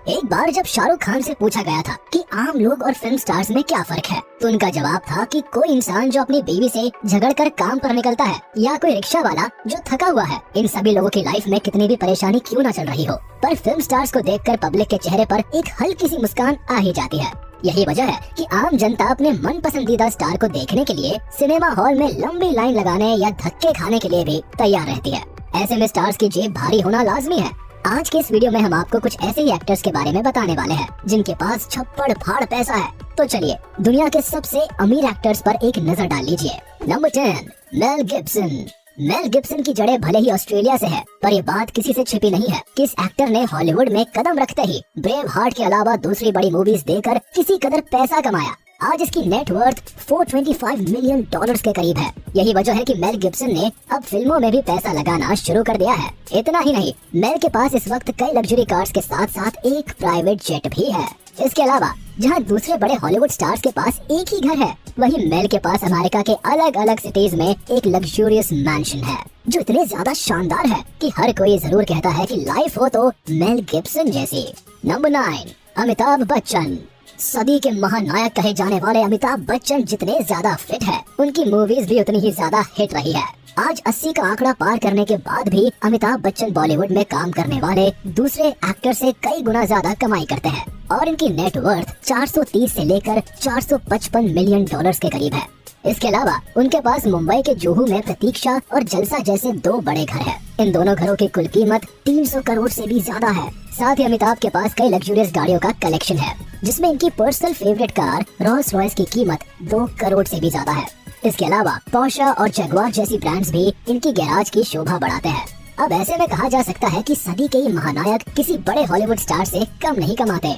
एक बार जब शाहरुख खान से पूछा गया था कि आम लोग और फिल्म स्टार्स में क्या फर्क है, तो उनका जवाब था कि कोई इंसान जो अपनी बीवी से झगड़कर काम पर निकलता है या कोई रिक्शा वाला जो थका हुआ है, इन सभी लोगों की लाइफ में कितनी भी परेशानी क्यों ना चल रही हो, पर फिल्म स्टार्स को देखकर पब्लिक के चेहरे पर एक हल्की सी मुस्कान आ ही जाती है। यही वजह है कि आम जनता अपने मन पसंदीदा स्टार को देखने के लिए सिनेमा हॉल में लंबी लाइन लगाने या धक्के खाने के लिए भी तैयार रहती है। ऐसे में स्टार्स की जेब भारी होना लाजमी है। आज के इस वीडियो में हम आपको कुछ ऐसे ही एक्टर्स के बारे में बताने वाले हैं जिनके पास छप्पड़ फाड़ पैसा है। तो चलिए दुनिया के सबसे अमीर एक्टर्स पर एक नजर डाल लीजिए। Number 10, Mel Gibson. Mel Gibson की जड़ें भले ही ऑस्ट्रेलिया से है, पर ये बात किसी से छिपी नहीं है कि इस एक्टर ने हॉलीवुड में कदम रखते ही ब्रेव हार्ट के अलावा दूसरी बड़ी मूवीज देकर किसी कदर पैसा कमाया। आज इसकी नेट वर्थ $425 मिलियन के करीब है। यही वजह है कि मेल गिब्सन ने अब फिल्मों में भी पैसा लगाना शुरू कर दिया है। इतना ही नहीं, मेल के पास इस वक्त कई लग्जरी कार्स के साथ साथ एक प्राइवेट जेट भी है। इसके अलावा जहां दूसरे बड़े हॉलीवुड स्टार्स के पास एक ही घर है, वहीं मेल के पास अमेरिका के अलग अलग सिटीज में एक लग्जूरियस मैंशन है जो इतने ज्यादा शानदार है कि हर कोई जरूर कहता है कि लाइफ हो तो मेल गिब्सन जैसी। नंबर 9, अमिताभ बच्चन। सदी के महानायक कहे जाने वाले अमिताभ बच्चन जितने ज्यादा फिट है, उनकी मूवीज भी उतनी ही ज्यादा हिट रही है। आज 80 का आंकड़ा पार करने के बाद भी अमिताभ बच्चन बॉलीवुड में काम करने वाले दूसरे एक्टर से कई गुना ज्यादा कमाई करते हैं और इनकी नेट वर्थ 430 से लेकर $455 मिलियन के करीब है। इसके अलावा उनके पास मुंबई के जुहू में प्रतीक्षा और जलसा जैसे दो बड़े घर हैं। इन दोनों घरों की कुल कीमत 300 करोड़ से भी ज्यादा है। साथ ही अमिताभ के पास कई लग्जूरियस गाड़ियों का कलेक्शन है, जिसमें इनकी personal favourite car Rolls Royce की कीमत 2 करोड़ से भी ज्यादा है। इसके अलावा पोर्शे और जगुआर जैसी ब्रांड्स भी इनकी गैराज की शोभा बढ़ाते हैं। अब ऐसे में कहा जा सकता है कि सदी के ये महानायक किसी बड़े हॉलीवुड स्टार से कम नहीं कमाते।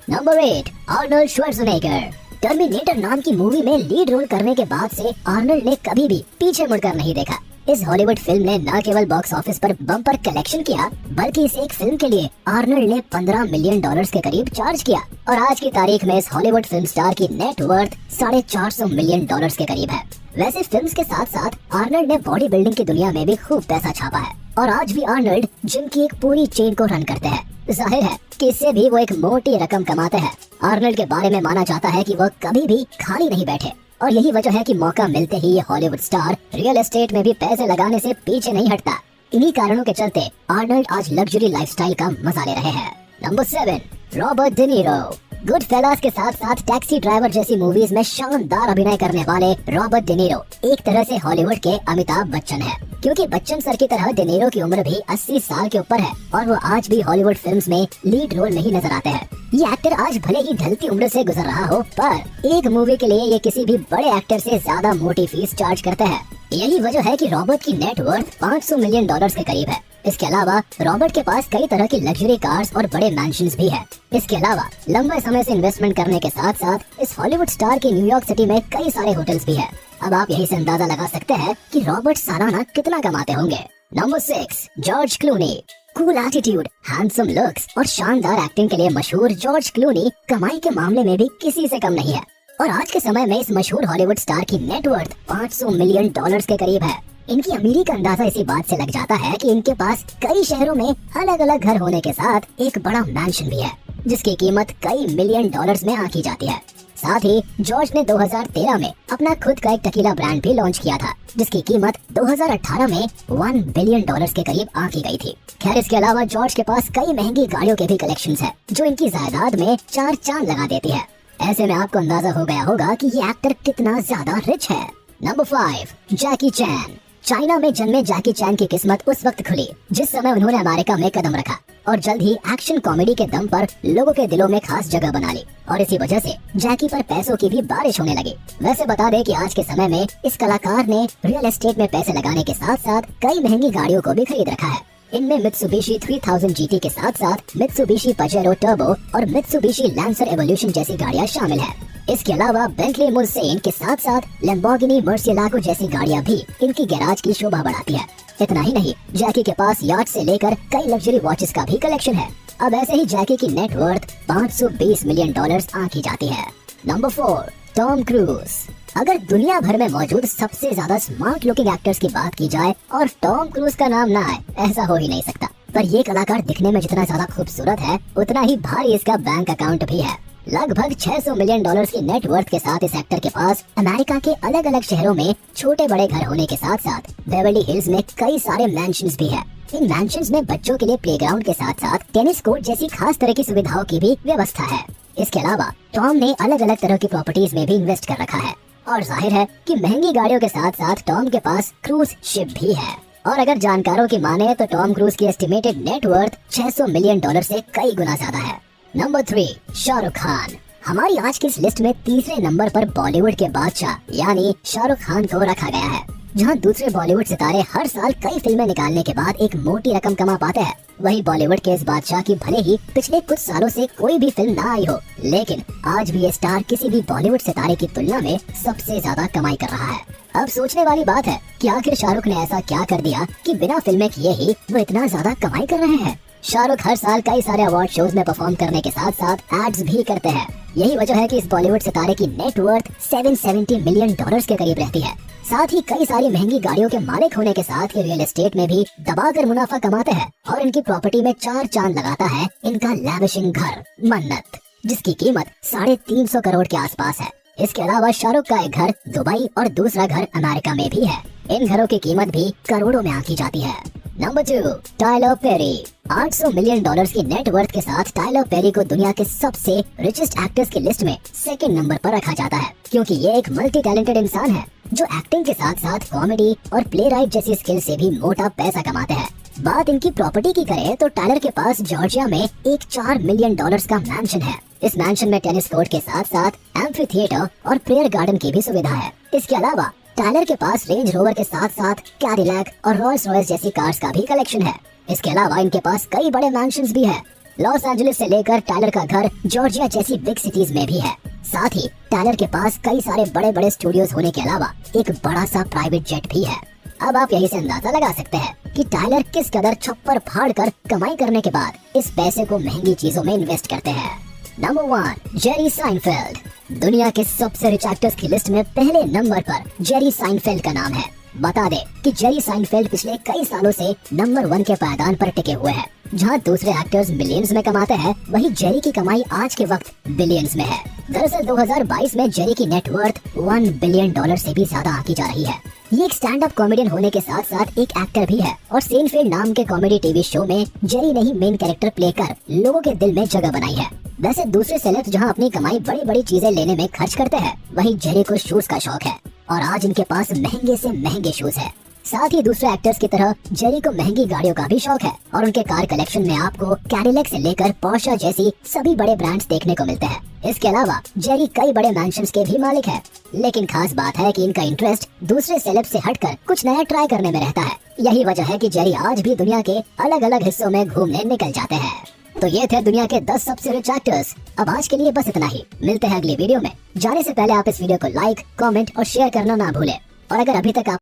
Number 8, Arnold Schwarzenegger. टर्मिनेटर नाम की मूवी में लीड रोल करने के बाद से आर्नल्ड ने कभी भी पीछे मुड़कर नहीं देखा। इस हॉलीवुड फिल्म ने न केवल बॉक्स ऑफिस पर बम्पर कलेक्शन किया, बल्कि इस एक फिल्म के लिए आर्नल्ड ने $15 मिलियन के करीब चार्ज किया और आज की तारीख में इस हॉलीवुड फिल्म स्टार की नेट वर्थ $450 मिलियन के करीब है। वैसे फिल्म्स के साथ साथ आर्नल्ड ने बॉडी बिल्डिंग की दुनिया में भी खूब पैसा छापा है और आज भी आर्नल्ड जिम की एक पूरी चेन को रन करते हैं। जाहिर है कि इससे भी वो एक मोटी रकम कमाते हैं। आर्नल्ड के बारे में माना जाता है कि वो कभी भी खाली नहीं बैठे और यही वजह है कि मौका मिलते ही ये हॉलीवुड स्टार रियल एस्टेट में भी पैसे लगाने से पीछे नहीं हटता। इन्हीं कारणों के चलते आर्नल्ड आज लग्जरी लाइफस्टाइल का मजा ले रहे हैं। Number 7, Robert De Niro. Good fellas के साथ साथ टैक्सी ड्राइवर जैसी मूवीज में शानदार अभिनय करने वाले रॉबर्ट डी नीरो एक तरह से हॉलीवुड के अमिताभ बच्चन है, क्योंकि बच्चन सर की तरह डी नीरो की उम्र भी 80 साल के ऊपर है और वो आज भी हॉलीवुड फिल्म्स में लीड रोल में ही नजर आते हैं। ये एक्टर आज भले ही ढलती उम्र से गुजर रहा हो, पर एक मूवी के लिए ये किसी भी बड़े एक्टर से ज्यादा मोटी फीस चार्ज करते हैं। यही वजह है कि रॉबर्ट की नेट वर्थ $500 मिलियन के करीब है। इसके अलावा रॉबर्ट के पास कई तरह की लग्जरी कार्स और बड़े मैंशंस भी है। इसके अलावा लंबे समय से इन्वेस्टमेंट करने के साथ साथ इस हॉलीवुड स्टार की न्यूयॉर्क सिटी में कई सारे होटल्स भी है। अब आप यही से अंदाजा लगा सकते हैं कि रॉबर्ट सालाना कितना कमाते होंगे। Number 6, George Clooney. Cool attitude, handsome looks और शानदार एक्टिंग के लिए मशहूर जॉर्ज क्लूनी कमाई के मामले में भी किसी से कम नहीं है और आज के समय में इस मशहूर हॉलीवुड स्टार की नेट वर्थ $500 मिलियन के करीब है। इनकी अमीरी का अंदाजा इसी बात से लग जाता है कि इनके पास कई शहरों में अलग अलग घर होने के साथ एक बड़ा मैंशन भी है, जिसकी कीमत कई मिलियन डॉलर्स में आंकी जाती है। साथ ही जॉर्ज ने 2013 में अपना खुद का एक टकीला ब्रांड भी लॉन्च किया था, जिसकी कीमत 2018 में $1 बिलियन के करीब आंकी गई थी। खैर, इसके अलावा जॉर्ज के पास कई महंगी गाड़ियों के भी कलेक्शंस है, जो इनकी जायदाद में 4 चांद लगा देती है। ऐसे में आपको अंदाजा हो गया होगा कि ये एक्टर कितना ज्यादा रिच है। नंबर 5, जैकी चैन। चाइना में जन्मे जैकी चैन की किस्मत उस वक्त खुली जिस समय उन्होंने अमेरिका में कदम रखा और जल्द ही एक्शन कॉमेडी के दम पर लोगों के दिलों में खास जगह बना ली और इसी वजह से जैकी पर पैसों की भी बारिश होने लगी। वैसे बता दें कि आज के समय में इस कलाकार ने रियल एस्टेट में पैसे लगाने के साथ साथ कई महंगी गाड़ियों को भी खरीद रखा है। इनमें मित्सुबिशी 3000 GT के साथ साथ मित्सुबिशी पजेरो टर्बो और मित्सुबिशी लैंसर एवोल्यूशन जैसी गाड़ियां शामिल है। इसके अलावा बेंटली मुर्सेन के साथ साथ लैम्बोर्गिनी मर्सिएलागो जैसी गाड़ियां भी इनकी गैराज की शोभा बढ़ाती है। इतना ही नहीं, जैकी के पास याट से लेकर कई लग्जरी वॉचेस का भी कलेक्शन है। अब ऐसे ही जैकी की नेट वर्थ $520 मिलियन आंकी जाती है। Number 4, Tom cruise. अगर दुनिया भर में मौजूद सबसे ज्यादा स्मार्ट लुकिंग एक्टर्स की बात की जाए और टॉम क्रूज का नाम ना आए, ऐसा हो ही नहीं सकता। पर ये कलाकार दिखने में जितना ज्यादा खूबसूरत है उतना ही भारी इसका बैंक अकाउंट भी है। लगभग 600 मिलियन डॉलर्स की नेटवर्थ के साथ इस एक्टर के पास अमेरिका के अलग अलग शहरों में छोटे बड़े घर होने के साथ साथ बेवर्ली हिल्स में कई सारे मैंशंस भी है। इन मैंशंस में बच्चों के लिए प्लेग्राउंड के साथ साथ टेनिस कोर्ट जैसी खास तरह की सुविधाओं की भी व्यवस्था है। इसके अलावा टॉम ने अलग अलग तरह की प्रॉपर्टीज में भी इन्वेस्ट कर रखा है और जाहिर है कि महंगी गाड़ियों के साथ साथ टॉम के पास क्रूज शिप भी है। और अगर जानकारों की माने तो टॉम क्रूज की एस्टिमेटेड नेटवर्थ 600 मिलियन डॉलर से कई गुना ज्यादा है। नंबर 3, शाहरुख खान। हमारी आज की इस लिस्ट में तीसरे नंबर पर बॉलीवुड के बादशाह यानी शाहरुख खान को रखा गया है। जहां दूसरे बॉलीवुड सितारे हर साल कई फिल्में निकालने के बाद एक मोटी रकम कमा पाते हैं, वहीं बॉलीवुड के इस बादशाह की भले ही पिछले कुछ सालों से कोई भी फिल्म ना आई हो, लेकिन आज भी ये स्टार किसी भी बॉलीवुड सितारे की तुलना में सबसे ज्यादा कमाई कर रहा है। अब सोचने वाली बात है कि आखिर शाहरुख ने ऐसा क्या कर दिया कि बिना फिल्में किए ही वो इतना ज्यादा कमाई कर रहे हैं। शाहरुख हर साल कई सारे अवार्ड शोज में परफॉर्म करने के साथ साथ एड्स भी करते हैं। यही वजह है कि इस बॉलीवुड सितारे की नेटवर्थ 770 मिलियन डॉलर्स के करीब रहती है। साथ ही कई सारी महंगी गाड़ियों के मालिक होने के साथ ये रियल एस्टेट में भी दबाकर मुनाफा कमाते हैं और इनकी प्रॉपर्टी में 4 चांद लगाता है इनका लैविशिंग घर मन्नत, जिसकी कीमत 350 करोड़ के आसपास है। इसके अलावा शाहरुख का एक घर दुबई और दूसरा घर अमेरिका में भी है। इन घरों की कीमत भी करोड़ों में आंकी जाती है। Number 2, Tyler Perry. 800 million dollars की नेटवर्थ के साथ टाइलर पेरी को दुनिया के सबसे रिचेस्ट एक्टर्स की लिस्ट में सेकंड नंबर पर रखा जाता है, क्योंकि ये एक मल्टी टैलेंटेड इंसान है जो एक्टिंग के साथ साथ कॉमेडी और प्ले राइट जैसी स्किल से भी मोटा पैसा कमाते हैं। बात इनकी प्रॉपर्टी की करें तो टाइलर के पास जॉर्जिया में एक 4 मिलियन डॉलर्स का मैंशन है। इस मैंशन में टेनिस कोर्ट के साथ साथ एम्फी थिएटर और प्रेयर गार्डन की भी सुविधा है। इसके अलावा टाइलर के पास रेंज रोवर के साथ साथ कैडिलैक और रॉल्स रॉयस जैसी कार्स का भी कलेक्शन है। इसके अलावा इनके पास कई बड़े मैंशंस भी है। लॉस एंजलिस से लेकर टाइलर का घर जॉर्जिया जैसी बिग सिटीज में भी है। साथ ही टाइलर के पास कई सारे बड़े बड़े स्टूडियोज होने के अलावा एक बड़ा सा प्राइवेट जेट भी है। अब आप यही से अंदाजा लगा सकते हैं कि टाइलर किस कदर छप्पर फाड़ कर कमाई करने के बाद इस पैसे को महंगी चीजों में इन्वेस्ट करते हैं। Number 1, Jerry Seinfeld. दुनिया के सबसे रिच एक्टर्स की लिस्ट में पहले नंबर पर जेरी साइनफेल्ड का नाम है। बता दे कि जेरी साइनफेल्ड पिछले कई सालों से नंबर 1 के पायदान पर टिके हुए हैं। जहां दूसरे एक्टर्स मिलियंस में कमाते हैं, वहीं जेरी की कमाई आज के वक्त बिलियंस में है। दरअसल 2022 में जेरी की नेटवर्थ 1 बिलियन डॉलर से भी ज्यादा आंकी जा रही है। ये एक स्टैंड अप कॉमेडियन होने के साथ साथ एक एक्टर भी है और सेनफील्ड नाम के कॉमेडी टीवी शो में जेरी ने ही मेन कैरेक्टर प्ले कर लोगों के दिल में जगह बनाई है। वैसे दूसरे सेलेब्स जहां अपनी कमाई बड़ी बड़ी चीजें लेने में खर्च करते हैं, वहीं जेरी को शूज का शौक है और आज इनके पास महंगे से महंगे शूज है। साथ ही दूसरे एक्टर्स की तरह जेरी को महंगी गाड़ियों का भी शौक है और उनके कार कलेक्शन में आपको कैडिलैक से लेकर पोर्शे जैसी सभी बड़े ब्रांड्स देखने को मिलते हैं। इसके अलावा जेरी कई बड़े मैंशंस के भी मालिक है, लेकिन खास बात है कि इनका इंटरेस्ट दूसरे सेलेब से हटकर कुछ नया ट्राई करने में रहता है। यही वजह है कि जेरी आज भी दुनिया के अलग अलग हिस्सों में घूमने निकल जाते हैं। तो ये थे दुनिया के 10 सबसे रिच एक्टर्स। अब आज के लिए बस इतना ही। मिलते हैं अगली वीडियो में। जाने से पहले आप इस वीडियो को लाइक, कमेंट और शेयर करना ना भूलें। और अगर अभी तक आप